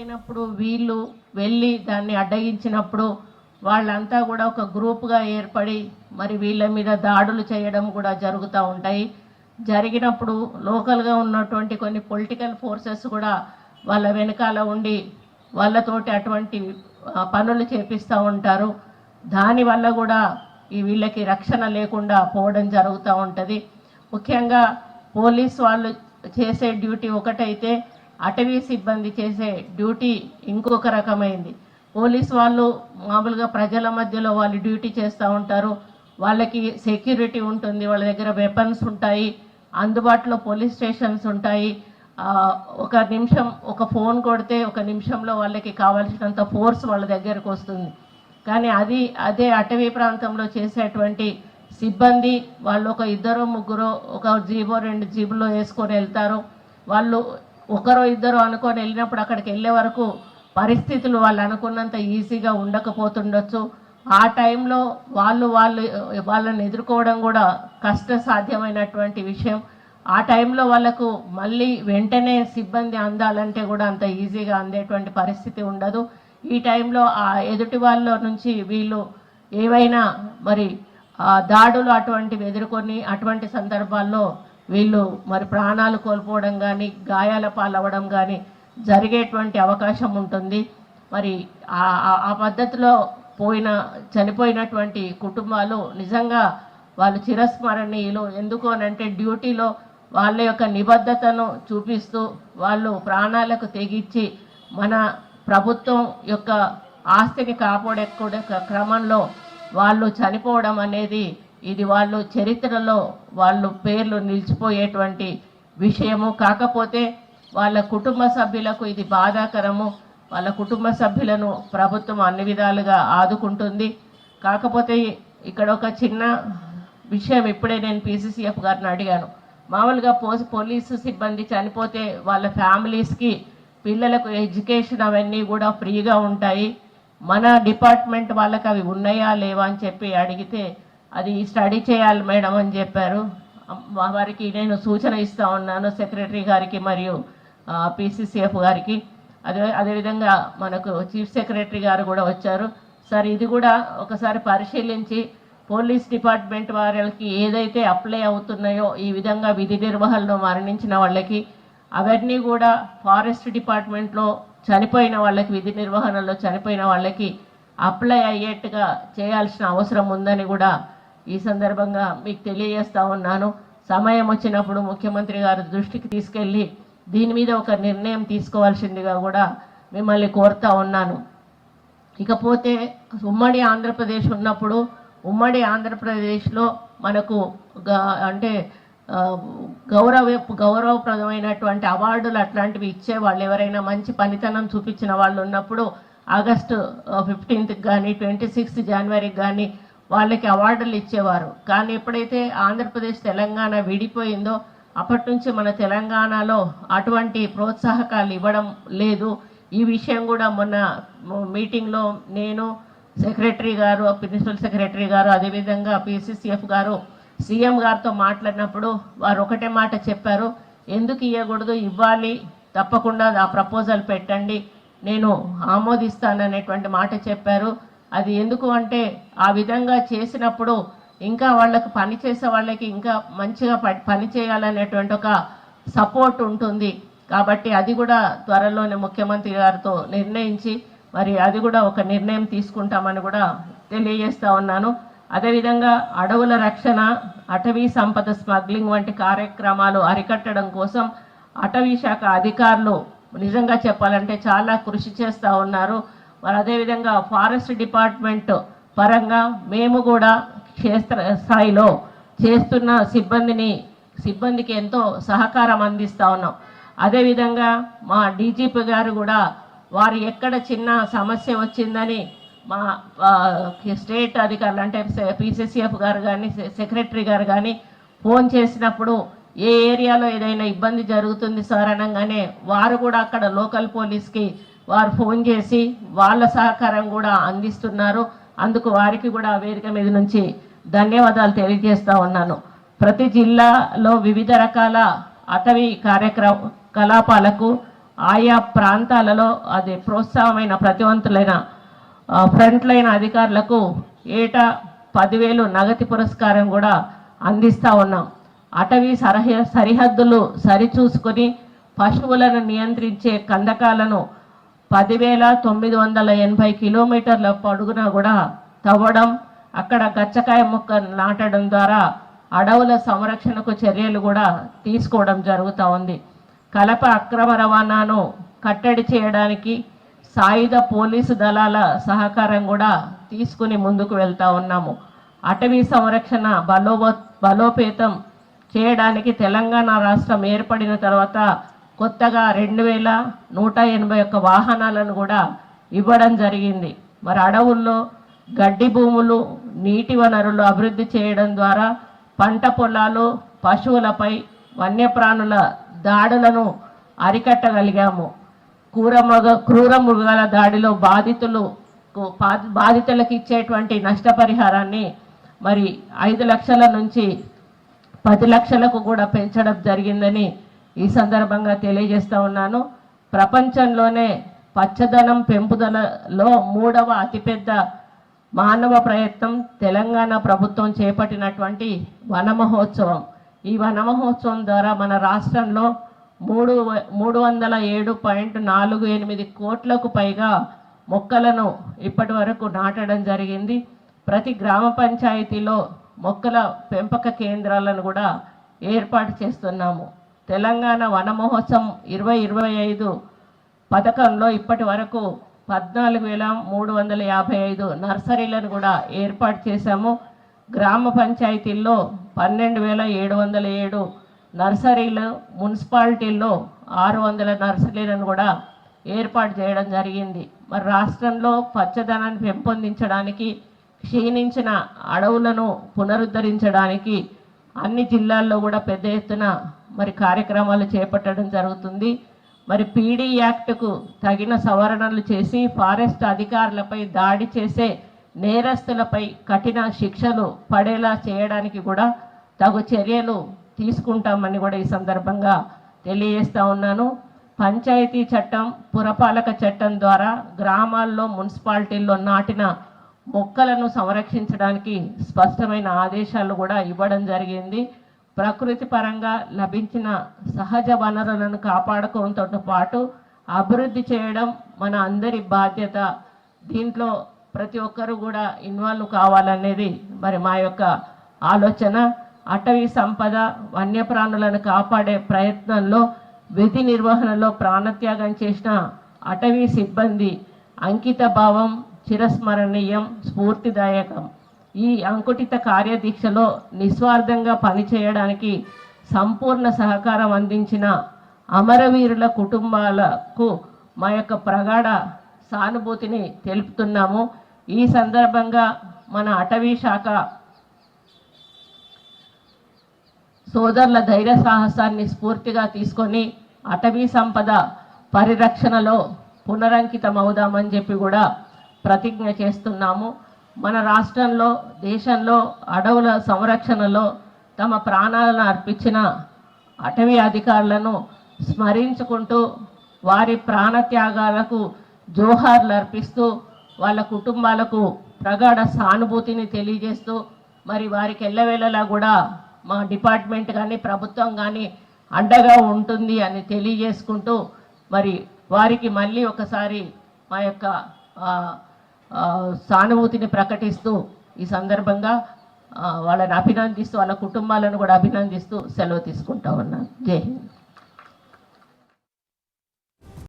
లేనప్పుడు వీళ్ళు వెళ్ళి దాన్ని అడ్డగించినప్పుడు వాళ్ళంతా కూడా ఒక గ్రూప్గా ఏర్పడి మరి వీళ్ళ మీద దాడులు చేయడం కూడా జరుగుతూ ఉంటాయి. జరిగినప్పుడు లోకల్గా ఉన్నటువంటి కొన్ని పొలిటికల్ ఫోర్సెస్ కూడా వాళ్ళ వెనకాల ఉండి వాళ్ళతోటి అటువంటి పనులు చేపిస్తూ ఉంటారు. దానివల్ల కూడా ఈ వీళ్ళకి రక్షణ లేకుండా పోవడం జరుగుతూ ఉంటుంది. ముఖ్యంగా పోలీస్ వాళ్ళు చేసే డ్యూటీ ఒకటైతే అటవీ సిబ్బంది చేసే డ్యూటీ ఇంకొక రకమైంది. పోలీస్ వాళ్ళు మామూలుగా ప్రజల మధ్యలో వాళ్ళు డ్యూటీ చేస్తూ ఉంటారు. వాళ్ళకి సెక్యూరిటీ ఉంటుంది, వాళ్ళ దగ్గర వెపన్స్ ఉంటాయి, అందుబాటులో పోలీస్ స్టేషన్స్ ఉంటాయి. ఒక నిమిషం ఒక ఫోన్ కొడితే ఒక నిమిషంలో వాళ్ళకి కావాల్సినంత ఫోర్స్ వాళ్ళ దగ్గరకు వస్తుంది. కానీ అదే అటవీ ప్రాంతంలో చేసేటువంటి సిబ్బంది వాళ్ళు ఒక ఇద్దరు ముగ్గురు ఒక జీబో 2 జీబులో వేసుకొని వెళ్తారు. వాళ్ళు ఒకరో ఇద్దరు అనుకొని వెళ్ళినప్పుడు అక్కడికి వెళ్ళే వరకు పరిస్థితులు వాళ్ళు అనుకున్నంత ఈజీగా ఉండకపోతుండొచ్చు. ఆ టైంలో వాళ్ళని ఎదుర్కోవడం కూడా కష్టసాధ్యమైనటువంటి విషయం. ఆ టైంలో వాళ్ళకు మళ్ళీ వెంటనే సిబ్బంది అందాలంటే కూడా అంత ఈజీగా అందేటువంటి పరిస్థితి ఉండదు. ఈ టైంలో ఆ ఎదుటి వాళ్ళ నుంచి వీళ్ళు ఏవైనా మరి దాడులు అటువంటివి ఎదుర్కొని అటువంటి సందర్భాల్లో వీళ్ళు మరి ప్రాణాలు కోల్పోవడం కానీ గాయాల పాలవ్వడం కానీ జరిగేటువంటి అవకాశం ఉంటుంది. మరి ఆ పద్ధతిలో చనిపోయినటువంటి కుటుంబాలు నిజంగా వాళ్ళు చిరస్మరణీయులు. ఎందుకు అనంటే డ్యూటీలో వాళ్ళ యొక్క నిబద్ధతను చూపిస్తూ వాళ్ళు ప్రాణాలకు తెగించి మన ప్రభుత్వం యొక్క ఆస్తిని కాపాడే క్రమంలో వాళ్ళు చనిపోవడం అనేది ఇది వాళ్ళు చరిత్రలో వాళ్ళు పేర్లు నిలిచిపోయేటువంటి విషయము. కాకపోతే వాళ్ళ కుటుంబ సభ్యులకు ఇది బాధాకరము. వాళ్ళ కుటుంబ సభ్యులను ప్రభుత్వం అన్ని విధాలుగా ఆదుకుంటుంది. కాకపోతే ఇక్కడ ఒక చిన్న విషయం ఇప్పుడే నేను PCCF గారిని అడిగాను. మామూలుగా పోలీసు సిబ్బంది చనిపోతే వాళ్ళ ఫ్యామిలీస్కి పిల్లలకు ఎడ్యుకేషన్ అవన్నీ కూడా ఫ్రీగా ఉంటాయి. మన డిపార్ట్మెంట్ వాళ్ళకి అవి ఉన్నాయా లేవా అని చెప్పి అడిగితే అది స్టడీ చేయాలి మేడం అని చెప్పారు. వారికి నేను సూచన ఇస్తూ ఉన్నాను, సెక్రటరీ గారికి మరియు PCCF గారికి. అదేవిధంగా మనకు చీఫ్ సెక్రటరీ గారు కూడా వచ్చారు. సార్ ఇది కూడా ఒకసారి పరిశీలించి పోలీస్ డిపార్ట్మెంట్ వారికి ఏదైతే అప్లై అవుతున్నాయో ఈ విధంగా విధి నిర్వహణలో మరణించిన వాళ్ళకి అవన్నీ కూడా ఫారెస్ట్ డిపార్ట్మెంట్లో చనిపోయిన వాళ్ళకి విధి నిర్వహణలో చనిపోయిన వాళ్ళకి అప్లై అయ్యేట్టుగా చేయాల్సిన అవసరం ఉందని కూడా ఈ సందర్భంగా మీకు తెలియజేస్తూ ఉన్నాను. సమయం వచ్చినప్పుడు ముఖ్యమంత్రి గారి దృష్టికి తీసుకెళ్ళి దీని మీద ఒక నిర్ణయం తీసుకోవాల్సిందిగా కూడా మిమ్మల్ని కోరుతూ ఉన్నాను. ఇకపోతే ఉమ్మడి ఆంధ్రప్రదేశ్ ఉన్నప్పుడు ఉమ్మడి ఆంధ్రప్రదేశ్లో మనకు అంటే గౌరవప్రదమైనటువంటి అవార్డులు అట్లాంటివి ఇచ్చేవాళ్ళు. ఎవరైనా మంచి పనితనం చూపించిన వాళ్ళు ఉన్నప్పుడు ఆగస్టు 15కి కానీ 26 జనవరికి కానీ వాళ్ళకి అవార్డులు ఇచ్చేవారు. కానీ ఎప్పుడైతే ఆంధ్రప్రదేశ్ తెలంగాణ విడిపోయిందో అప్పటి నుంచి మన తెలంగాణలో అటువంటి ప్రోత్సాహకాలు ఇవ్వడం లేదు. ఈ విషయం కూడా మొన్న మీటింగ్లో నేను, సెక్రటరీ గారు, ప్రిన్సిపల్ సెక్రటరీ గారు, అదేవిధంగా PCCF గారు సీఎం గారితో మాట్లాడినప్పుడు వారు ఒకటే మాట చెప్పారు, ఎందుకు ఇవ్వకూడదు, ఇవ్వాలి, తప్పకుండా ఆ ప్రపోజల్ పెట్టండి, నేను ఆమోదిస్తాననేటువంటి మాట చెప్పారు. అది ఎందుకు అంటే ఆ విధంగా చేసినప్పుడు ఇంకా వాళ్ళకు పని చేసే వాళ్ళకి ఇంకా మంచిగా పని చేయాలనేటువంటి ఒక సపోర్ట్ ఉంటుంది. కాబట్టి అది కూడా త్వరలోనే ముఖ్యమంత్రి గారితో నిర్ణయించి మరి అది కూడా ఒక నిర్ణయం తీసుకుంటామని కూడా తెలియజేస్తూ ఉన్నాను. అదేవిధంగా అడవుల రక్షణ, అటవీ సంపద స్మగ్లింగ్ వంటి కార్యక్రమాలు అరికట్టడం కోసం అటవీ శాఖ అధికారులు నిజంగా చెప్పాలంటే చాలా కృషి చేస్తూ ఉన్నారు. మరి అదేవిధంగా ఫారెస్ట్ డిపార్ట్మెంట్ పరంగా మేము కూడా క్షేత్ర స్థాయిలో చేస్తున్న సిబ్బందికి ఎంతో సహకారం అందిస్తూ ఉన్నాం. అదేవిధంగా మా DGP గారు కూడా వారు ఎక్కడ చిన్న సమస్య వచ్చిందని మా స్టేట్ అధికారులు అంటే PCCF గారు కానీ సెక్రటరీ గారు కానీ ఫోన్ చేసినప్పుడు ఏ ఏరియాలో ఏదైనా ఇబ్బంది జరుగుతుంది సార్ అనగానే వారు కూడా అక్కడ లోకల్ పోలీస్కి వారు ఫోన్ చేసి వాళ్ళ సహకారం కూడా అందిస్తున్నారు. అందుకు వారికి కూడా వేదిక మీద నుంచి ధన్యవాదాలు తెలియజేస్తూ ఉన్నాను. ప్రతి జిల్లాలో వివిధ రకాల అటవీ కలాపాలకు ఆయా ప్రాంతాలలో అది ప్రోత్సాహమైన ప్రతివంతులైన ఫ్రంట్ లైన్ అధికారులకు ఏటా 10,000 నగదు పురస్కారం కూడా అందిస్తూ ఉన్నాం. అటవీ సరిహద్దులు సరిచూసుకొని పశువులను నియంత్రించే కందకాలను 10,980 కిలోమీటర్ల పొడుగున కూడా తవ్వడం, అక్కడ గచ్చకాయ మొక్క నాటడం ద్వారా అడవుల సంరక్షణకు చర్యలు కూడా తీసుకోవడం జరుగుతూ ఉంది. కలప అక్రమ రవాణాను కట్టడి చేయడానికి సాయుధ పోలీసు దళాల సహకారం కూడా తీసుకుని ముందుకు వెళ్తూ ఉన్నాము. అటవీ సంరక్షణ బలోపేతం చేయడానికి తెలంగాణ రాష్ట్రం ఏర్పడిన తర్వాత కొత్తగా 2,181 వాహనాలను కూడా ఇవ్వడం జరిగింది. మరి అడవుల్లో గడ్డి భూములు, నీటి వనరులు అభివృద్ధి చేయడం ద్వారా పంట పొలాలు, పశువులపై వన్యప్రాణుల దాడులను అరికట్టగలిగాము. క్రూర మృగాల దాడిలో బాధితులకు ఇచ్చేటువంటి నష్టపరిహారాన్ని మరి 5 లక్షల నుంచి 10 లక్షలకు కూడా పెంచడం జరిగిందని ఈ సందర్భంగా తెలియజేస్తూ ఉన్నాను. ప్రపంచంలోనే పచ్చదనం పెంపుదలలో 3వ అతిపెద్ద మానవ ప్రయత్నం తెలంగాణ ప్రభుత్వం చేపట్టినటువంటి వన మహోత్సవం. ఈ వన మహోత్సవం ద్వారా మన రాష్ట్రంలో 307.48 కోట్లకు పైగా మొక్కలను ఇప్పటి వరకు నాటడం జరిగింది. ప్రతి గ్రామ పంచాయతీలో మొక్కల పెంపక కేంద్రాలను కూడా ఏర్పాటు చేస్తున్నాము. తెలంగాణ వన మహోత్సవం 2025 పథకంలో ఇప్పటి వరకు 14,355 నర్సరీలను కూడా ఏర్పాటు చేశాము. గ్రామ పంచాయతీల్లో 12,707 నర్సరీలు, మున్సిపాలిటీల్లో 600 నర్సరీలను కూడా ఏర్పాటు చేయడం జరిగింది. మరి రాష్ట్రంలో పచ్చదనాన్ని పెంపొందించడానికి, క్షీణించిన అడవులను పునరుద్ధరించడానికి అన్ని జిల్లాల్లో కూడా పెద్ద ఎత్తున మరి కార్యక్రమాలు చేపట్టడం జరుగుతుంది. మరి పీడీ యాక్ట్కు తగిన సవరణలు చేసి ఫారెస్ట్ అధికారులపై దాడి చేసే నేరస్తులపై కఠిన శిక్షలు పడేలా చేయడానికి కూడా తగు చర్యలు తీసుకుంటామని కూడా ఈ సందర్భంగా తెలియజేస్తూ ఉన్నాను. పంచాయతీ చట్టం, పురపాలక చట్టం ద్వారా గ్రామాల్లో, మున్సిపాలిటీల్లో నాటిన మొక్కలను సంరక్షించడానికి స్పష్టమైన ఆదేశాలు కూడా ఇవ్వడం జరిగింది. ప్రకృతి పరంగా లభించిన సహజ వనరులను కాపాడుకోవడంతో పాటు అభివృద్ధి చేయడం మన అందరి బాధ్యత. దీంట్లో ప్రతి ఒక్కరు కూడా ఇన్వాల్వ్ కావాలనేది మరి మా యొక్క ఆలోచన. అటవీ సంపద, వన్యప్రాణులను కాపాడే ప్రయత్నంలో విధి నిర్వహణలో ప్రాణత్యాగం చేసిన అటవీ సిబ్బంది అంకిత భావం చిరస్మరణీయం, స్ఫూర్తిదాయకం. ఈ అంకుటిత కార్యదీక్షలో నిస్వార్థంగా పనిచేయడానికి సంపూర్ణ సహకారం అందించిన అమరవీరుల కుటుంబాలకు మా యొక్క ప్రగాఢ సానుభూతిని తెలుపుతున్నాము. ఈ సందర్భంగా మన అటవీ శాఖ సోదరుల ధైర్య సాహసాన్ని స్ఫూర్తిగా తీసుకొని అటవీ సంపద పరిరక్షణలో పునరంకితం అవుదామని చెప్పి కూడా ప్రతిజ్ఞ చేస్తున్నాము. మన రాష్ట్రంలో, దేశంలో అడవుల సంరక్షణలో తమ ప్రాణాలను అర్పించిన అటవీ అధికారులను స్మరించుకుంటూ వారి ప్రాణత్యాగాలకు జోహార్లు అర్పిస్తూ వాళ్ళ కుటుంబాలకు ప్రగాఢ సానుభూతిని తెలియజేస్తూ మరి వారికి ఎల్లవేళలా కూడా మా డిపార్ట్మెంట్ కానీ ప్రభుత్వం కానీ అండగా ఉంటుంది అని తెలియజేసుకుంటూ మరి వారికి మళ్ళీ ఒకసారి మా యొక్క సానుభూతిని ప్రకటిస్తూ ఈ సందర్భంగా వాళ్ళని అభినందిస్తూ, వాళ్ళ కుటుంబాలను కూడా అభినందిస్తూ సెలవు తీసుకుంటా ఉన్నాను. జై హింద్.